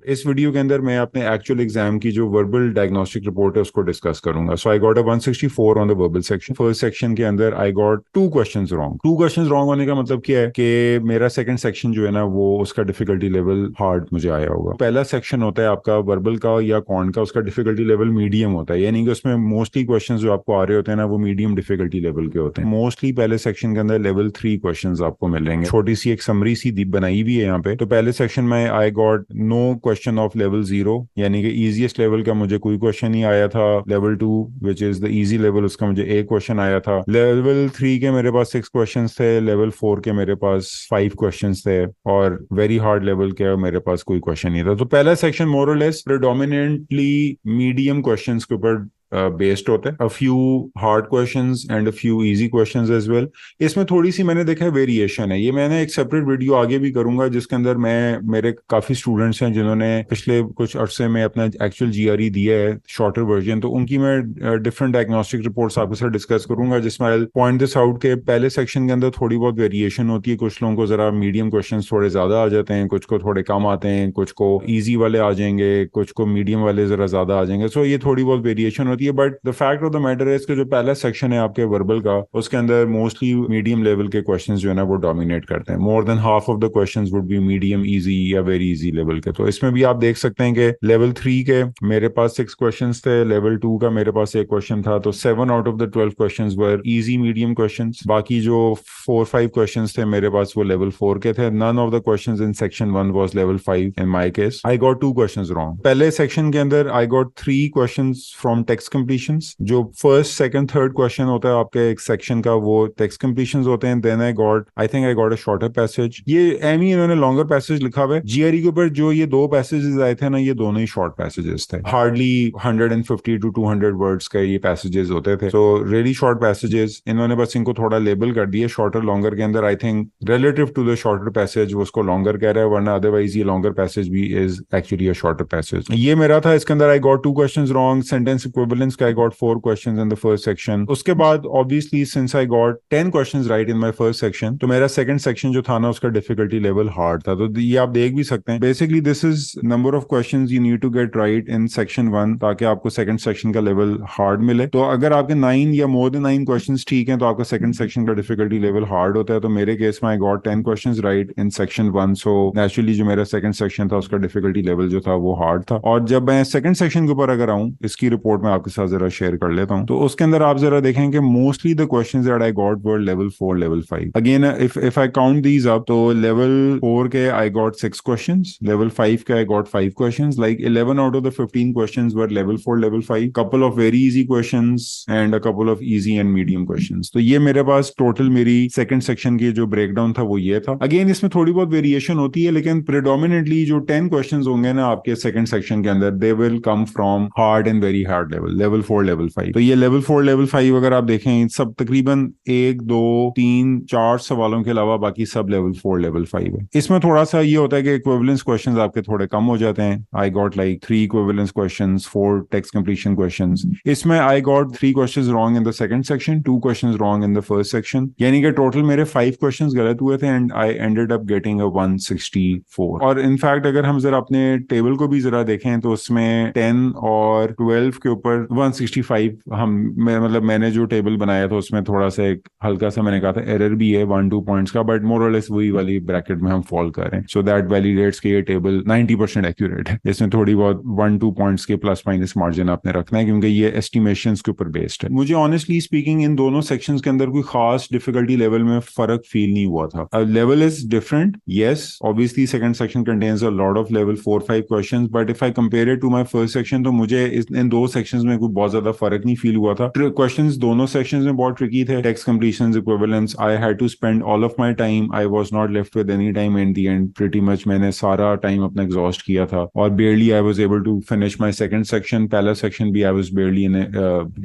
इस वीडियो के अंदर मैं अपने एक्चुअल एग्जाम की जो वर्बल डायग्नोस्टिक रिपोर्ट है उसको डिस्कस करूंगा। So I got a 164 on the verbal section. First section के अंदर I got two questions wrong. Two questions wrong होने का मतलब क्या है कि मेरा सेकंड सेक्शन जो है ना वो उसका डिफिकल्टी लेवल हार्ड मुझे आया होगा। पहला सेक्शन होता है आपका वर्बल का या कॉन का, उसका डिफिकल्टी लेवल मीडियम होता है, यानी कि उसमें मोस्टली क्वेश्चंस जो आपको आ रहे होते हैं ना वो मीडियम डिफिकल्टी लेवल के होते हैं। मोस्टली पहले सेक्शन के अंदर लेवल 3 क्वेश्चंस आपको मिलेंगे। छोटी सी एक समरी सी दी बनाई भी है यहाँ पे। तो पहले सेक्शन में I got no question of level 0, यानी कि इजीएस्ट लेवल का मुझे कोई क्वेश्चन नहीं आया था। Level 2 which is the easy level, उसका मुझे एक क्वेश्चन आया था। लेवल 3 के मेरे पास 6 क्वेश्चन थे। लेवल 4 के मेरे पास 5 क्वेश्चन थे। और वेरी हार्ड लेवल के मेरे पास कोई क्वेश्चन नहीं था। तो पहला सेक्शन मोर और लेस प्रेडोमिनेंटली मीडियम क्वेश्चंस के ऊपर बेस्ड होता है। A few hard questions and a few easy questions as well. इसमें थोड़ी सी मैंने देखा है वेरिएशन है। ये मैंने एक सेपरेट वीडियो आगे भी करूंगा जिसके अंदर मैं मेरे काफी स्टूडेंट्स हैं जिन्होंने पिछले कुछ अरसे में अपना एक्चुअल जीआरई दिया है शॉर्टर वर्जन, तो उनकी मैं डिफरेंट डायग्नोस्टिक रिपोर्ट्स आपके साथ डिस्कस करूंगा जिसमें आई पॉइंट दिस आउट के पहले सेक्शन के अंदर थोड़ी बहुत वेरिएशन होती है। कुछ लोगों को जरा मीडियम क्वेश्चन थोड़े ज्यादा आ जाते हैं, कुछ को थोड़े कम आते हैं, कुछ को ईजी वाले आ जाएंगे, कुछ को मीडियम वाले जरा ज्यादा आ जाएंगे। सो ये थोड़ी बहुत वेरिएशन होती है। But the fact of the matter है कि जो पहला सेक्शन है आपके वर्बल का उसके अंदर मोस्टली मीडियम लेवल के क्वेश्चंस जो है ना वो डोमिनेट करते हैं। More than half of the questions would be medium, easy या वेरी इजी लेवल के। तो इसमें भी आप देख सकते हैं कि लेवल 3 के मेरे पास 6 क्वेश्चंस थे, लेवल 2 का मेरे पास एक क्वेश्चन था। तो 7 out of the 12 questions were easy medium questions. बाकी जो 4-5 क्वेश्चंस थे मेरे पास वो लेवल 4 के थे। None of the questions in section 1 was level 5 in my case. I got 2 questions wrong. पहले सेक्शन के अंदर I got 3 questions from text completions. जो फर्स्ट सेकंड थर्ड क्वेश्चन होता है आपके एक सेक्शन का वो टेक्स्ट कंप्लीशंस होते हैं। Then I got a shorter passage. ये एम ही इन्होंने लॉन्गर पैसेज लिखा हुआ है। जीआरई के ऊपर जो ये दो पैसेजेस आए थे ना ये दोनों ही शॉर्ट पैसेजेस थे। हार्डली 150 टू 200 वर्ड्स का ये पैसेजेस होते थे। So really short passages. इन्होंने बस इनको थोड़ा लेबल कर दिया शॉर्टर लॉन्गर के अंदर। I think relative to the shorter passage वो उसको लॉन्गर कह रहा है, वरना अदरवाइज ये लॉन्गर पैसेज भी is actually a shorter passage. ये मेरा था। इसके अंदर I got 2 questions wrong. Sentence equivalence का I got 4 questions in the first section. उसके बाद obviously since I got 10 questions right in my first section तो मेरा सेकंड सेक्शन जो था ना उसका डिफिकल्टी लेवल हार्ड था। तो ये आप देख भी सकते हैं। Basically this is number of questions you need to get right in section 1 ताकि आपको सेकंड सेक्शन का लेवल हार्ड मिले। तो अगर आपके 9 या मोर देन 9 क्वेश्चंस ठीक हैं तो आपका सेकंड सेक्शन का डिफिकल्टी लेवल हार्ड होता है। तो मेरे केस में I got 10 questions right in section 1। So naturally जो मेरा सेकंड सेक्शन था उसका डिफिकल्टी लेवल जो था वो हार्ड था। और जब मैं सेकंड सेक्शन के ऊपर अगर आऊं इसकी रिपोर्ट में आपके साथ जरा शेयर कर लेता हूं तो उसके अंदर आप जरा देखें कि mostly the questions that I got were level 4 level 5। Again if I count these up तो लेवल 4 के आई गॉट 6 क्वेश्चंस, लेवल 5 के I got 5 questions. Like 11 out of the 15 questions were level 4 level 5, couple of very easy questions and a couple of easy and medium questions. तो ये मेरे पास total मेरी second section की जो breakdown था वो ये था। अगेन इसमें थोड़ी बहुत वेरिएशन होती है लेकिन प्रेडोमिनेटली जो 10 क्वेश्चंस होंगे ना आपके सेकंड सेक्शन के अंदर they will come from hard and very hard level 4 level 5। तो ये लेवल 4 लेवल 5 अगर आप देखें सब तकरीबन 1 2 3 4 सवालों के अलावा बाकी सब लेवल 4 लेवल 5 है। इसमें थोड़ा सा ये होता है कि इक्विवेलेंस क्वेश्चंस आपके थोड़े कम हो जाते हैं। I got like 3 equivalence questions, 4 text completion questions. इसमें I got 3 questions wrong in the second section, 2 questions wrong in the first section, यानी कि टोटल मेरे 5 क्वेश्चंस गलत हुए थे and I ended up getting a 164। और इनफैक्ट अगर हम जरा अपने टेबल को भी जरा देखें तो उसमें 10 और 12 के ऊपर 165 मतलब मैंने जो टेबल बनाया था उसमें थोड़ा सा एक हल्का सा मैंने कहा था एरर भी है 1-2 पॉइंट्स का, बट मोर और लेस वही वाली ब्रैकेट में हम फॉल कर रहे हैं। सो दैट वैलिडेट्स कि ये टेबल 90% एक्यूरेट है। इसमें थोड़ी बहुत 1-2 पॉइंट्स के प्लस माइनस मार्जिन आपने रखना है क्योंकि ये एस्टिमेशंस के ऊपर बेस्ड है। मुझे ऑनेस्टली स्पीकिंग इन दोनों सेक्शंस के अंदर कोई खास डिफिकल्टी लेवल में फर्क फील नहीं हुआ था। Level is different, yes obviously second section contains a lot of level 4-5 questions, but if I compare it to my first section तो मुझे इन दो सेक्शंस में कोई बहुत ज्यादा फर्क नहीं फील हुआ था। क्वेश्चंस दोनों सेक्शंस में बहुत ट्रिकी थे। Text completions, equivalence, I had to spend all of my time, I was not left with any time in the end. Pretty much मैंने सारा टाइम अपना एग्जॉस्ट किया था और barely I was able to finish my second section. पहला section भी I was barely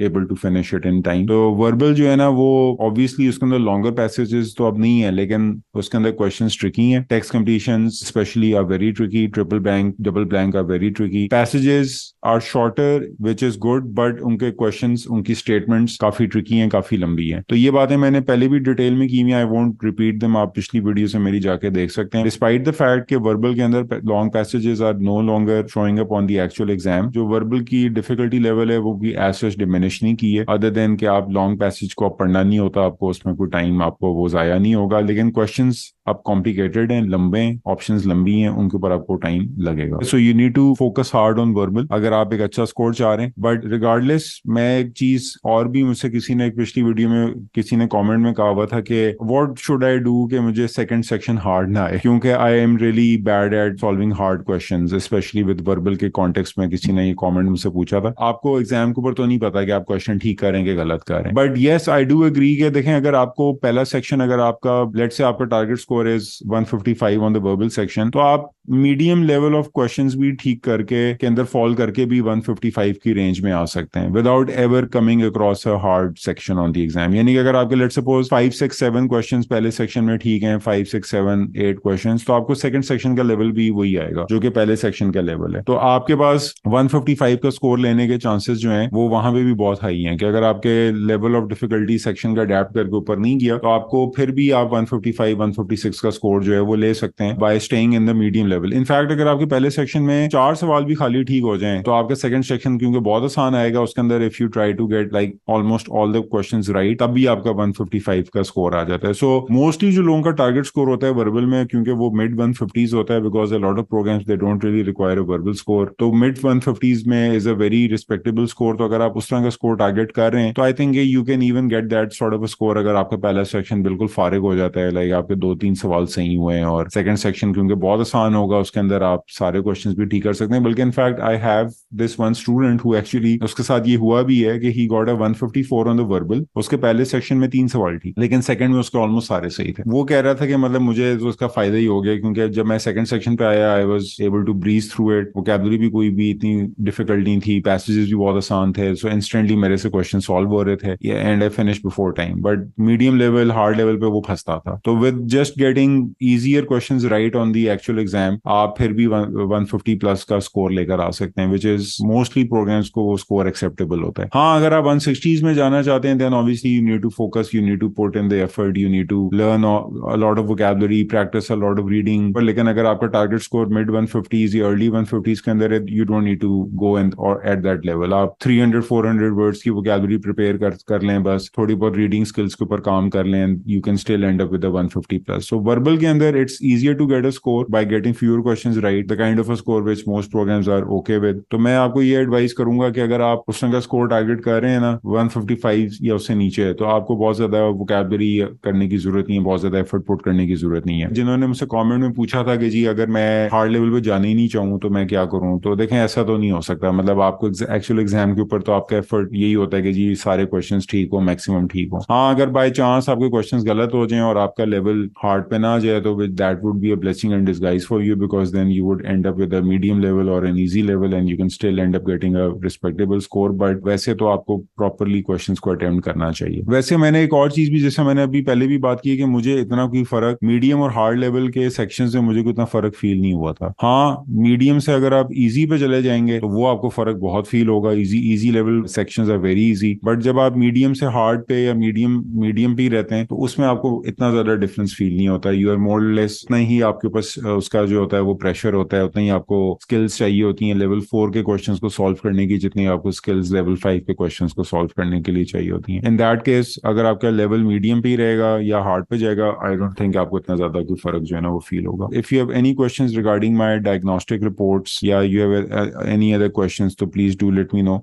able to finish it in time. तो verbal जो है ना वो ऑब्वियसली उसके अंदर लॉन्गर पैसेजेस तो अब नहीं है लेकिन उसके अंदर क्वेश्चंस ट्रिकी हैं। Text completions specially are very tricky, triple blank, double blank are very tricky. Passages are shorter which is good good, but उनके क्वेश्चंस, उनकी स्टेटमेंट्स काफी ट्रिकी हैं, काफी लंबी हैं। तो ये बातें मैंने पहले भी डिटेल में की हुई, आई वोंट रिपीट देम, आप पिछली वीडियो से मेरी जाके देख सकते हैं। डिस्पाइट द फैक्ट कि वर्बल के अंदर long passages are no longer showing up on the actual exam, जो वर्बल की डिफिकल्टी लेवल है वो भी एज सच डिमिनिश नहीं की है, अदर देन कि आप लॉन्ग पैसेज को आप पढ़ना नहीं होता, आपको उसमें कोई टाइम आपको वो जाया नहीं होगा, लेकिन क्वेश्चंस अब कॉम्प्लिकेटेड हैं, लंबे, ऑप्शंस लंबी हैं, उनके ऊपर आपको टाइम लगेगा। So you need to focus hard on verbal अगर आप एक अच्छा स्कोर चाह रहे हैं। बट रिगार्डलेस, मैं एक चीज और भी, मुझसे किसी ने एक पिछली वीडियो में किसी ने कमेंट में कहा हुआ था कि व्हाट शुड आई डू कि मुझे सेकंड सेक्शन हार्ड ना आए, क्योंकि I am really bad at solving hard questions, specially with verbal के कॉन्टेक्स्ट में। किसी ने ये कमेंट मुझसे पूछा था। आपको एग्जाम के ऊपर तो नहीं पता कि आप क्वेश्चन ठीक करेंगे गलत करें, but yes I do agree कि देखें, अगर आपको पहला सेक्शन, अगर आपका लेट्स से आपका target score is 155 on the verbal section, तो आप मीडियम लेवल ऑफ क्वेश्चंस भी ठीक करके के अंदर फॉल करके भी 155 की रेंज में आ सकते हैं without ever coming across a hard section on the exam. यानी कि अगर आपके लेट्स सपोज 5 6 7 क्वेश्चंस पहले सेक्शन में ठीक हैं, 5 6 7 8 क्वेश्चंस, तो आपको सेकंड सेक्शन का लेवल भी वही आएगा जो कि पहले सेक्शन का लेवल है। तो आपके पास 155 का स्कोर लेने के चांसेस जो हैं वो वहां पे भी बहुत हाई हैं कि अगर आपके लेवल ऑफ डिफिकल्टी सेक्शन का अडेप्ट करके ऊपर नहीं गया तो आपको फिर भी आप 155 156 का स्कोर जो है वो ले सकते हैं bye staying in the medium level. In fact अगर आपके पहले सेक्शन में 4 सवाल भी खाली ठीक हो जाएं तो आपका सेकंड सेक्शन क्योंकि बहुत आसान आएगा, उसके अंदर if you try to get like almost all the questions right, तब भी आपका 155 का स्कोर आ जाता है। सो मोस्टली जो लोगों का टारगेट स्कोर होता है वर्बल में, क्योंकि वो मिड 150s होता है, because a lot of programs they don't really require a verbal score, तो मिड 150s में is a very respectable score. तो अगर आप उस तरह का स्कोर टारगेट कर रहे हैं तो I think you can even get that sort of a score अगर आपका पहला सेक्शन बिल्कुल फारिग हो जाता है, लाइक आपके 2-3 सवाल सही हुए हैं, और सेकंड सेक्शन क्योंकि बहुत आसान होगा उसके अंदर आप सारे क्वेश्चंस भी ठीक कर सकते हैं। बल्कि in fact I have this one student who actually, उसके साथ ये हुआ भी है कि he got a 154 on the verbal. उसके पहले सेक्शन में 3 सवाल ठीक, लेकिन सेकंड में उसके ऑलमोस्ट सारे सही थे। वो कह रहा था कि मतलब मुझे तो उसका फायदा ही हो गया, क्योंकि जब मैं सेकंड सेक्शन पे आया I was able to breeze through it, vocabulary भी कोई भी इतनी डिफिकल्ट नहीं थी, पैसेजेस भी बहुत आसान थे, सो इंस्टेंटली मेरे से क्वेश्चन सॉल्व हो रहे थे and I finish before time. But medium level, hard level पे वो फंसता था। तो with just getting easier questions right on the actual exam, आप फिर भी 150 प्लस का स्कोर लेकर आ सकते हैं, विच इज मोस्टली प्रोग्राम्स को वो स्कोर एक्सेप्टेबल होता है। हाँ, अगर आप 160s में जाना चाहते हैं then obviously you need to focus, you need to put in the effort, you need to learn a lot of vocabulary, practice a lot of reading. पर लेकिन अगर आपका टारगेट स्कोर मिड 150s या early 150s के अंदर है, you don't need to go end और at that level. आप 300-400 वर्ड्स की वोकैबुलरी प्रिपेयर कर लें, बस थोड़ी बहुत रीडिंग स्किल्स के ऊपर काम कर लें, you can still end up with 150 plus. So verbal के अंदर it's easier to get a score by getting fewer questions right, the kind of a score which most programs are okay with. तो मैं आपको ये advice करूंगा कि अगर आप उस तरह का स्कोर टारगेट कर रहे हैं ना 155 या उससे नीचे है, तो आपको बहुत ज्यादा वोकैबुलरी करने की जरूरत नहीं है, बहुत ज्यादा एफर्ट पुट करने की जरूरत नहीं है। जिन्होंने मुझसे कमेंट में पूछा था कि जी अगर मैं हार्ड लेवल पे जाने ही नहीं चाहूँ तो मैं क्या करूँ, तो देखें ऐसा तो नहीं हो सकता। मतलब आपको एक्चुअल एग्जाम के ऊपर तो आपका एफर्ट यही होता है कि जी सारे क्वेश्चंस ठीक हो, मैक्सिमम ठीक हो। हाँ, अगर बाय चांस आपके क्वेश्चंस गलत हो जाएं और आपका लेवल हार्ड पे ना जाए तो that would be a blessing in disguise for you, because then you would end up with a medium level और an easy level and you can still end up getting a respectable score. But वैसे तो आपको properly questions को attempt करना चाहिए। वैसे मैंने एक और चीज भी, जैसे मैंने अभी पहले भी बात की है कि मुझे इतना कोई फर्क मीडियम और हार्ड लेवल के सेक्शंस में मुझे कोई इतना फर्क फील नहीं हुआ था। हाँ, मीडियम से अगर आप इजी पे चले जाएंगे तो वो आपको फर्क बहुत फील होगा। Easy level sections are very easy, but जब आप मीडियम से हार्ड पे या मीडियम पे ही रहते हैं तो उसमें आपको इतना ज्यादा डिफरेंस फील नहीं होता। यू आर मोर लेस, उतना ही आपके पास उसका जो होता है वो प्रेशर होता है, उतना ही आपको स्किल्स चाहिए होती हैं लेवल 4 के क्वेश्चंस को सॉल्व करने की जितनी आपको स्किल्स लेवल 5 के क्वेश्चंस को सॉल्व करने के लिए चाहिए होती हैं। इन दैट केस अगर आपका लेवल मीडियम पे ही रहेगा या हार्ड पे जाएगा, आई डोंट थिंक आपको इतना ज्यादा कोई फर्क जो है ना वो फील होगा। If you have any questions regarding my diagnostic reports या you have any other questions तो please do let me no.